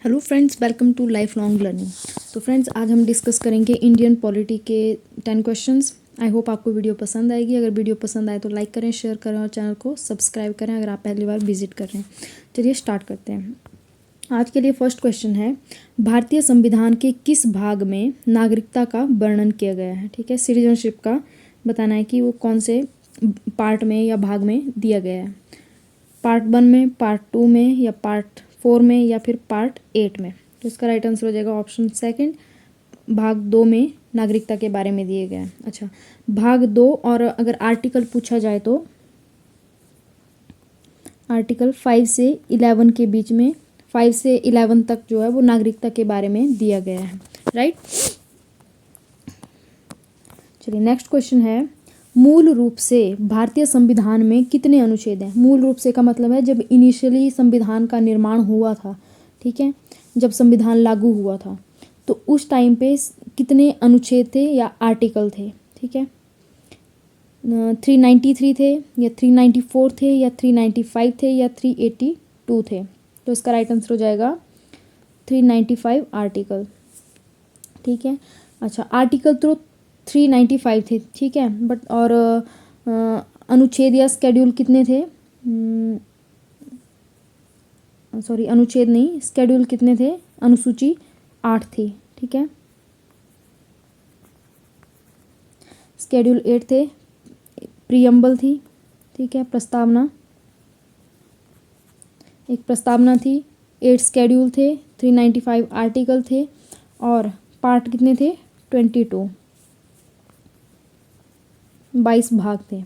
Hello friends, welcome to life long learning. तो friends, आज हम डिस्कस करेंगे इंडियन पॉलिटी के 10 क्वेश्चंस। आई होप आपको वीडियो पसंद आएगी। अगर वीडियो पसंद आए तो लाइक करें, शेयर करें और चैनल को सब्सक्राइब करें अगर आप पहली बार विजिट कर रहे हैं। चलिए स्टार्ट करते हैं। आज के लिए फर्स्ट क्वेश्चन है, भारतीय संविधान के किस भाग में नागरिकता का वर्णन किया गया है? ठीक है, सिटीजनशिप का बताना है कि वो कौन से पार्ट में या भाग में दिया गया है। पार्ट 1 में, पार्ट 2 में, या पार्ट 4 में, या फिर पार्ट 8 में। तो इसका राइट आंसर हो जाएगा ऑप्शन सेकंड, भाग 2 में नागरिकता के बारे में दिए गए हैं। अच्छा, भाग 2 और अगर आर्टिकल पूछा जाए तो आर्टिकल 5 से 11 के बीच में, 5 से 11 तक जो है वो नागरिकता के बारे में दिया गया है। राइट, चलिए नेक्स्ट क्वेश्चन है, मूल रूप से भारतीय संविधान में कितने अनुच्छेद हैं? मूल रूप से का मतलब है जब इनिशियली संविधान का निर्माण हुआ था, ठीक है, जब संविधान लागू हुआ था तो उस टाइम पे कितने अनुच्छेद थे या आर्टिकल थे? ठीक है, 393 थे या 394 थे या 395 थे या 382 थे? तो इसका राइट आंसर हो जाएगा 395 आर्टिकल। ठीक है, अच्छा, आर्टिकल तो 395 थे, ठीक है, बट और अनुच्छेद या स्केड्यूल कितने थे? सॉरी, अनुच्छेद नहीं, स्केड्यूल कितने थे? अनुसूची 8 थी। ठीक है, स्केड्यूल 8 थे, प्रियम्बल थी, ठीक है, प्रस्तावना, एक प्रस्तावना थी, 8 स्केड्यूल थे, 395 आर्टिकल थे और पार्ट कितने थे? 22 भाग थे,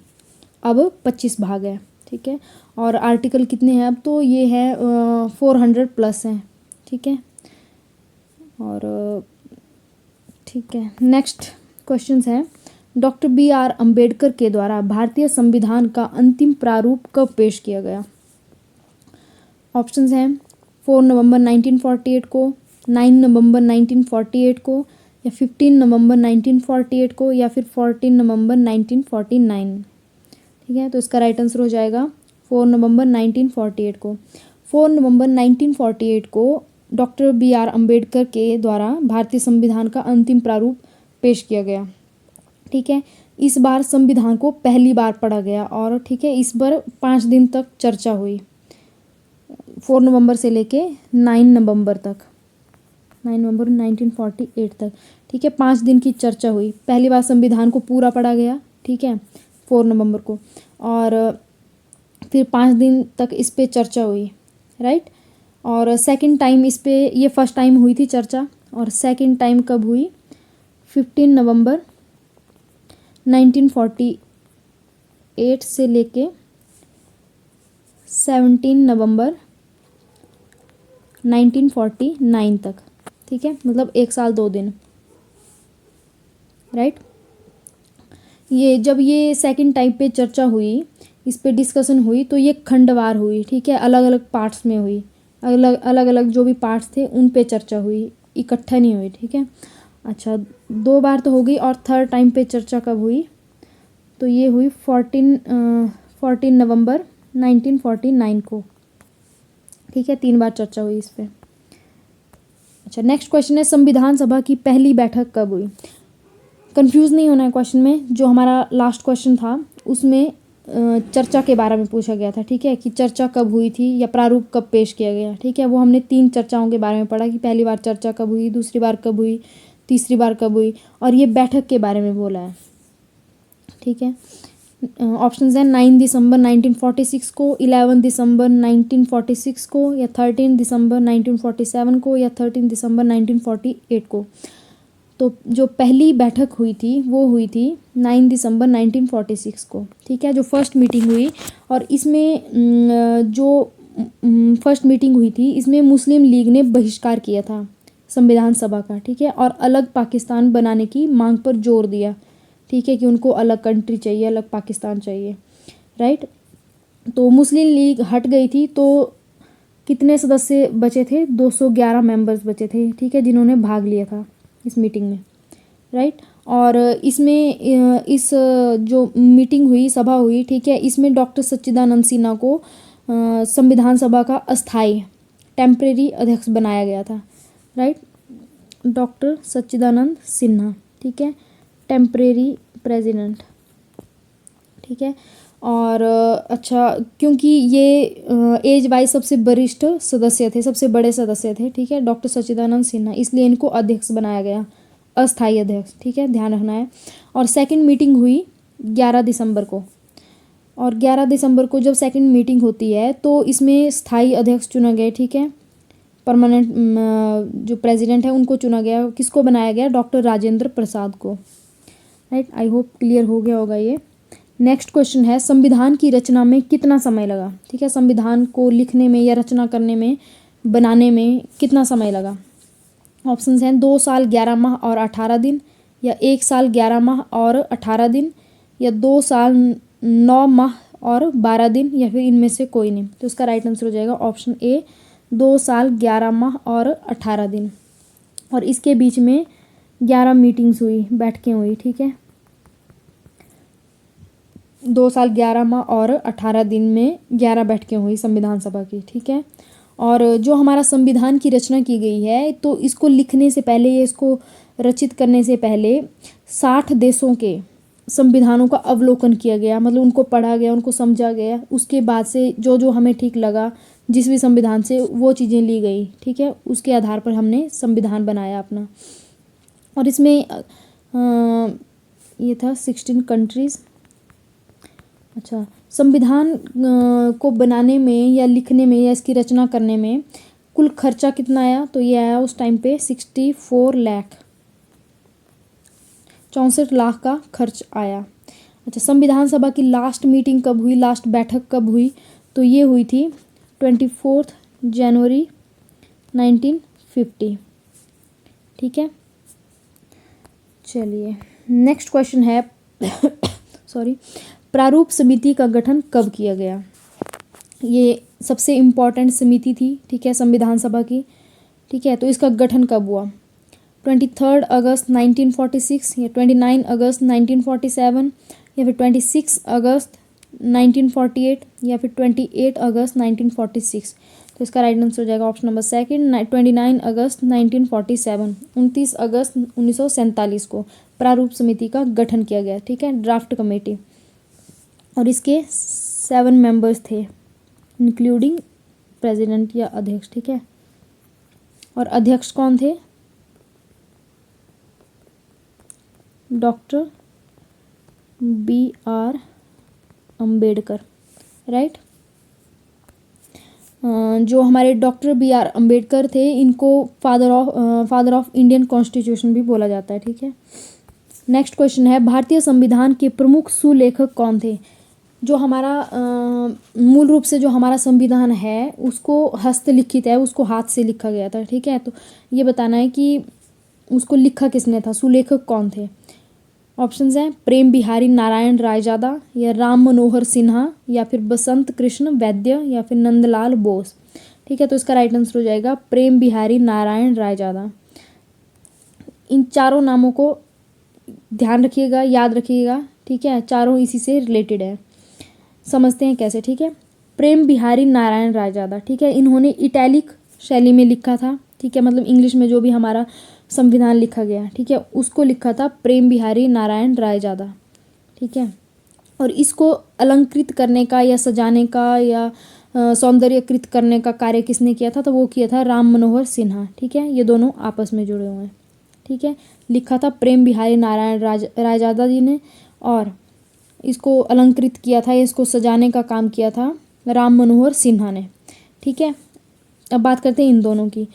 अब 25 भाग है। ठीक है, और आर्टिकल कितने हैं अब? तो ये है 400 प्लस हैं। ठीक है, और ठीक है, नेक्स्ट क्वेश्चन है, डॉक्टर B.R. अम्बेडकर के द्वारा भारतीय संविधान का अंतिम प्रारूप कब पेश किया गया? ऑप्शंस हैं 4 नवंबर 1948 को, 9 नवंबर 1948 को, या 15 नवंबर 1948 को, या फिर 14 नवंबर 1949। ठीक है, तो इसका राइट आंसर हो जाएगा 4 नवंबर 1948 को। 4 नवंबर 1948 को डॉक्टर B.R. अम्बेडकर के द्वारा भारतीय संविधान का अंतिम प्रारूप पेश किया गया। ठीक है, इस बार संविधान को पहली बार पढ़ा गया और ठीक है, इस बार 5 दिन तक चर्चा हुई, 4 नवंबर से लेके 9 नवंबर तक, 9 नवंबर 1948 तक। ठीक है, 5 दिन की चर्चा हुई। पहली बार संविधान को पूरा पढ़ा गया, ठीक है, 4 नवंबर को, और फिर 5 दिन तक इस पे चर्चा हुई। राइट, और सेकंड टाइम इस पे, ये फर्स्ट टाइम हुई थी चर्चा, और सेकंड टाइम कब हुई? 15 नवंबर 1948 से लेके 17 नवंबर 1949 तक। ठीक है, मतलब 1 साल 2 दिन। राइट, ये जब ये सेकंड टाइम पे चर्चा हुई, इस पे डिस्कशन हुई, तो ये खंडवार हुई। ठीक है, अलग अलग पार्ट्स में हुई, अलग अलग जो भी पार्ट्स थे उन पे चर्चा हुई, इकट्ठा नहीं हुई। ठीक है, अच्छा, 2 बार तो हो गई, और थर्ड टाइम पे चर्चा कब हुई? तो ये हुई 14 नवंबर 1949 को। ठीक है, 3 बार चर्चा हुई इस पर। अच्छा, नेक्स्ट क्वेश्चन है, संविधान सभा की पहली बैठक कब हुई? कंफ्यूज नहीं होना है क्वेश्चन में, जो हमारा लास्ट क्वेश्चन था उसमें चर्चा के बारे में पूछा गया था। ठीक है, कि चर्चा कब हुई थी या प्रारूप कब पेश किया गया। ठीक है, वो हमने 3 चर्चाओं के बारे में पढ़ा कि पहली बार चर्चा कब हुई, दूसरी बार कब हुई, तीसरी बार कब हुई, और ये बैठक के बारे में बोला है। ठीक है, ऑप्शंस हैं 9 दिसंबर 1946 को, 11 दिसंबर 1946 को, या 13 दिसंबर 1947 को, या 13 दिसंबर 1948 को। तो जो पहली बैठक हुई थी वो हुई थी 9 दिसंबर 1946 को। ठीक है, जो फर्स्ट मीटिंग हुई, और इसमें जो फर्स्ट मीटिंग हुई थी इसमें मुस्लिम लीग ने बहिष्कार किया था संविधान सभा का। ठीक है, और अलग पाकिस्तान बनाने की मांग पर जोर दिया। ठीक है, कि उनको अलग कंट्री चाहिए, अलग पाकिस्तान चाहिए। राइट, तो मुस्लिम लीग हट गई थी, तो कितने सदस्य बचे थे? 211 मेंबर्स बचे थे। ठीक है, जिन्होंने भाग लिया था इस मीटिंग में। राइट, और इसमें इस जो मीटिंग हुई, सभा हुई, ठीक है, इसमें डॉक्टर सच्चिदानंद सिन्हा को संविधान सभा का अस्थाई टेम्परेरी अध्यक्ष बनाया गया था, राइट। डॉक्टर सच्चिदानंद सिन्हा, ठीक है, टेम्परेरी प्रेसिडेंट, ठीक है। और अच्छा, क्योंकि ये एज वाइज सबसे वरिष्ठ सदस्य थे, सबसे बड़े सदस्य थे, ठीक है, डॉक्टर सच्चिदानंद सिन्हा, इसलिए इनको अध्यक्ष बनाया गया, अस्थायी अध्यक्ष, ठीक है, ध्यान रखना है। और सेकंड मीटिंग हुई 11 दिसंबर को, और 11 दिसंबर को जब सेकंड मीटिंग होती है तो इसमें स्थायी अध्यक्ष चुना गया, ठीक है, परमानेंट जो प्रेसिडेंट है उनको चुना गया। किसको बनाया गया? डॉक्टर राजेंद्र प्रसाद को, राइट। आई होप क्लियर हो गया होगा ये। नेक्स्ट क्वेश्चन है, संविधान की रचना में कितना समय लगा? ठीक है, संविधान को लिखने में या रचना करने में, बनाने में कितना समय लगा? ऑप्शंस हैं 2 साल 11 माह और 18 दिन, या 1 साल 11 माह और 18 दिन, या 2 साल 9 माह और 12 दिन, या फिर इनमें से कोई नहीं। तो इसका राइट आंसर हो जाएगा ऑप्शन ए, 2 साल 11 माह और 18 दिन। और इसके बीच में 11 मीटिंग्स हुई, बैठकें हुई, ठीक है, 2 साल 11 माह और 18 दिन में 11 बैठकें हुई संविधान सभा की, ठीक है। और जो हमारा संविधान की रचना की गई है, तो इसको लिखने से पहले या इसको रचित करने से पहले 60 देशों के संविधानों का अवलोकन किया गया, मतलब उनको पढ़ा गया, उनको समझा गया। उसके बाद से जो जो हमें ठीक लगा जिस भी संविधान से, वो चीज़ें ली गई, ठीक है, उसके आधार पर हमने संविधान बनाया अपना। और इसमें ये था 16 कंट्रीज़। अच्छा, संविधान को बनाने में या लिखने में या इसकी रचना करने में कुल खर्चा कितना आया? तो ये आया उस टाइम पे 64 लाख, 64 लाख का खर्च आया। अच्छा, संविधान सभा की लास्ट मीटिंग कब हुई, लास्ट बैठक कब हुई? तो ये हुई थी 24 जनवरी 1950, ठीक है। चलिए नेक्स्ट क्वेश्चन है सॉरी, प्रारूप समिति का गठन कब किया गया? ये सबसे इम्पॉर्टेंट समिति थी, ठीक है, संविधान सभा की, ठीक है। तो इसका गठन कब हुआ? 23 अगस्त 1946, या 29 अगस्त 1947, या फिर 26 अगस्त 1948, या फिर 28 अगस्त 1946। तो इसका राइट आंसर हो जाएगा ऑप्शन नंबर सेकंड, 29 अगस्त 1947, 29 अगस्त 1947 को प्रारूप समिति का गठन किया गया, ठीक है, ड्राफ्ट कमेटी। और इसके 7 मेंबर्स थे, इंक्लूडिंग प्रेसिडेंट या अध्यक्ष, ठीक है। और अध्यक्ष कौन थे? Doctor BR Ambedkar, right. जो हमारे डॉक्टर BR अम्बेडकर थे, इनको फादर ऑफ इंडियन कॉन्स्टिट्यूशन भी बोला जाता है, ठीक है। नेक्स्ट क्वेश्चन है, भारतीय संविधान के प्रमुख सुलेखक कौन थे? जो हमारा मूल रूप से जो हमारा संविधान है उसको हस्तलिखित है, उसको हाथ से लिखा गया था, ठीक है। तो ये बताना है कि उसको लिखा किसने था, सुलेखक कौन थे। ऑप्शंस हैं प्रेम बिहारी नारायण रायजादा, या राम मनोहर सिन्हा, या फिर बसंत कृष्ण वैद्य, या फिर नंदलाल बोस, ठीक है। तो इसका राइट आंसर हो जाएगा प्रेम बिहारी नारायण रायजादा। इन चारों नामों को ध्यान रखिएगा, याद रखिएगा, ठीक है, चारों इसी से रिलेटेड है। समझते हैं कैसे, ठीक है। प्रेम बिहारी नारायण रायजादा, ठीक है, इन्होंने इटैलिक शैली में लिखा था, ठीक है, मतलब इंग्लिश में जो भी हमारा संविधान लिखा गया, ठीक है, उसको लिखा था प्रेम बिहारी नारायण रायजादा, ठीक है। और इसको अलंकृत करने का या सजाने का या सौंदर्यकृत करने का कार्य किसने किया था? तो वो किया था राम मनोहर सिन्हा, ठीक है। ये दोनों आपस में जुड़े हुए हैं, ठीक है। लिखा था प्रेम बिहारी नारायण रायजादा जी ने, और इसको अलंकृत किया था, इसको सजाने का काम किया था राम मनोहर सिन्हा ने, ठीक है। अब बात करते हैं इन दोनों की।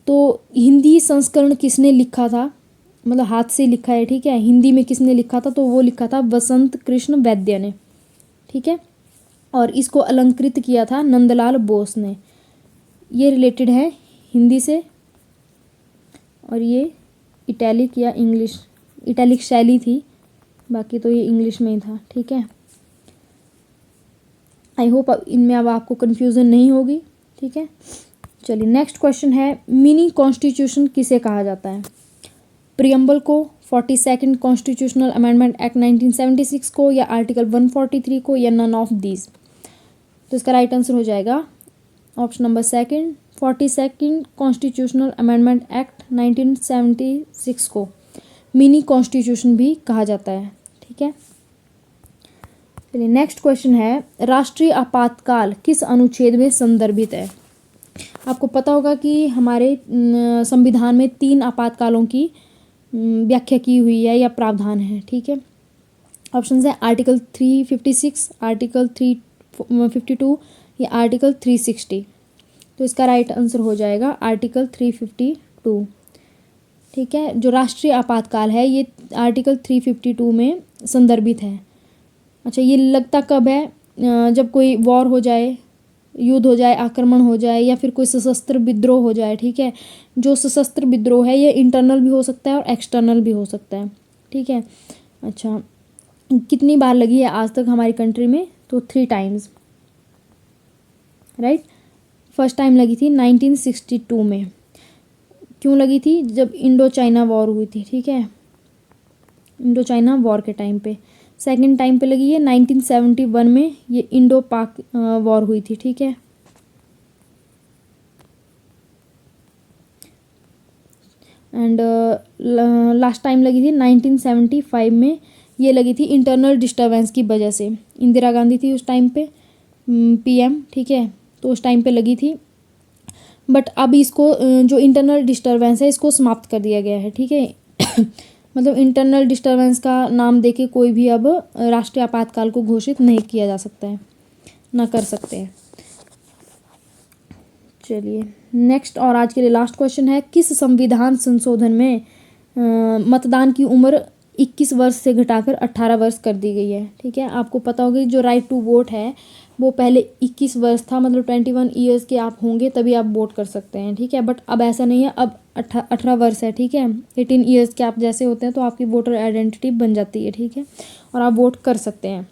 तो हिंदी संस्करण किसने लिखा था? मतलब हाथ से लिखा है, ठीक है, हिंदी में किसने लिखा था? तो वो लिखा था बसंत कृष्ण वैद्य ने, ठीक है। और इसको अलंकृत किया था नंदलाल बोस ने। ये रिलेटेड है हिंदी से, और ये इटैलिक या इंग्लिश, इटैलिक शैली थी, बाकी तो ये इंग्लिश में ही था, ठीक है। आई होप इनमें अब आपको कन्फ्यूज़न नहीं होगी, ठीक है। चलिए नेक्स्ट क्वेश्चन है, मिनी कॉन्स्टिट्यूशन किसे कहा जाता है? प्रियम्बल को, 42nd कॉन्स्टिट्यूशनल अमेंडमेंट एक्ट 1976 को, या आर्टिकल 143 को, या नन ऑफ दीज। तो इसका राइट आंसर हो जाएगा option number second, 42nd constitutional amendment act 1976 को मिनी कॉन्स्टिट्यूशन भी कहा जाता है। ठीक है, चलिए नेक्स्ट क्वेश्चन है, राष्ट्रीय आपातकाल किस अनुच्छेद में संदर्भित है? आपको पता होगा कि हमारे संविधान में 3 आपातकालों की व्याख्या की हुई है या प्रावधान है। ठीक है, ऑप्शन है आर्टिकल 356, आर्टिकल 352 या आर्टिकल 360। तो इसका राइट आंसर हो जाएगा आर्टिकल 352। ठीक है, जो राष्ट्रीय आपातकाल है ये आर्टिकल 352 में संदर्भित है। अच्छा, ये लगता कब है? जब कोई वॉर हो जाए, युद्ध हो जाए, आक्रमण हो जाए या फिर कोई सशस्त्र विद्रोह हो जाए। ठीक है, जो सशस्त्र विद्रोह है ये इंटरनल भी हो सकता है और एक्सटर्नल भी हो सकता है। ठीक है, अच्छा कितनी बार लगी है आज तक हमारी कंट्री में? तो 3 टाइम्स, राइट। फर्स्ट टाइम लगी थी 1962 में। क्यों लगी थी? जब इंडो चाइना वॉर हुई थी। ठीक है, इंडो चाइना वॉर के टाइम पे। सेकंड टाइम पे लगी है 1971 में, ये इंडो पाक वॉर हुई थी। ठीक है, एंड लास्ट टाइम लगी थी 1975 में, ये लगी थी इंटरनल डिस्टर्बेंस की वजह से। इंदिरा गांधी थी उस टाइम पे पीएम। ठीक है, तो उस टाइम पे लगी थी, बट अब इसको जो इंटरनल डिस्टर्बेंस है इसको समाप्त कर दिया गया है। ठीक है मतलब इंटरनल डिस्टर्बेंस का नाम देके कोई भी अब राष्ट्रीय आपातकाल को घोषित नहीं किया जा सकता है, ना कर सकते हैं। चलिए नेक्स्ट और आज के लिए लास्ट क्वेश्चन है, किस संविधान संशोधन में मतदान की उम्र 21 वर्ष से घटाकर 18 वर्ष कर दी गई है? ठीक है, आपको पता होगा जो राइट टू वोट है वो पहले 21 वर्ष था, मतलब 21 ईयर्स के आप होंगे तभी आप वोट कर सकते हैं। ठीक है, बट अब ऐसा नहीं है, अब 18 वर्ष है। ठीक है, 18 ईयर्स के आप जैसे होते हैं तो आपकी वोटर आइडेंटिटी बन जाती है। ठीक है, और आप वोट कर सकते हैं।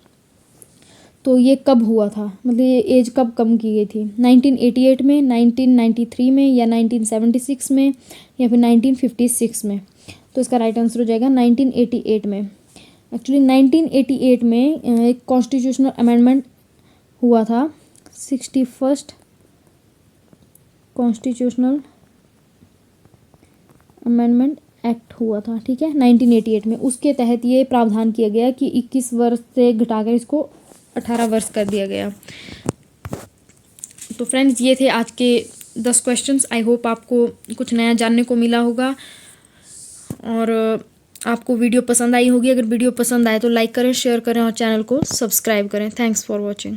तो ये कब हुआ था, मतलब ये एज कब कम की गई थी? 1988 में, 1993 में या 1976 में या फिर 1956 में? तो इसका राइट आंसर हो जाएगा 1988 में। एक्चुअली 1988 में एक कॉन्स्टिट्यूशनल अमेंडमेंट हुआ था, 61st कॉन्स्टिट्यूशनल अमेंडमेंट एक्ट हुआ था। ठीक है, 1988 में, उसके तहत ये प्रावधान किया गया कि 21 वर्ष से घटाकर इसको 18 वर्ष कर दिया गया। तो फ्रेंड्स ये थे आज के 10 क्वेश्चंस। आई होप आपको कुछ नया जानने को मिला होगा और आपको वीडियो पसंद आई होगी। अगर वीडियो पसंद आए तो लाइक करें, शेयर करें और चैनल को सब्सक्राइब करें। Thanks for watching.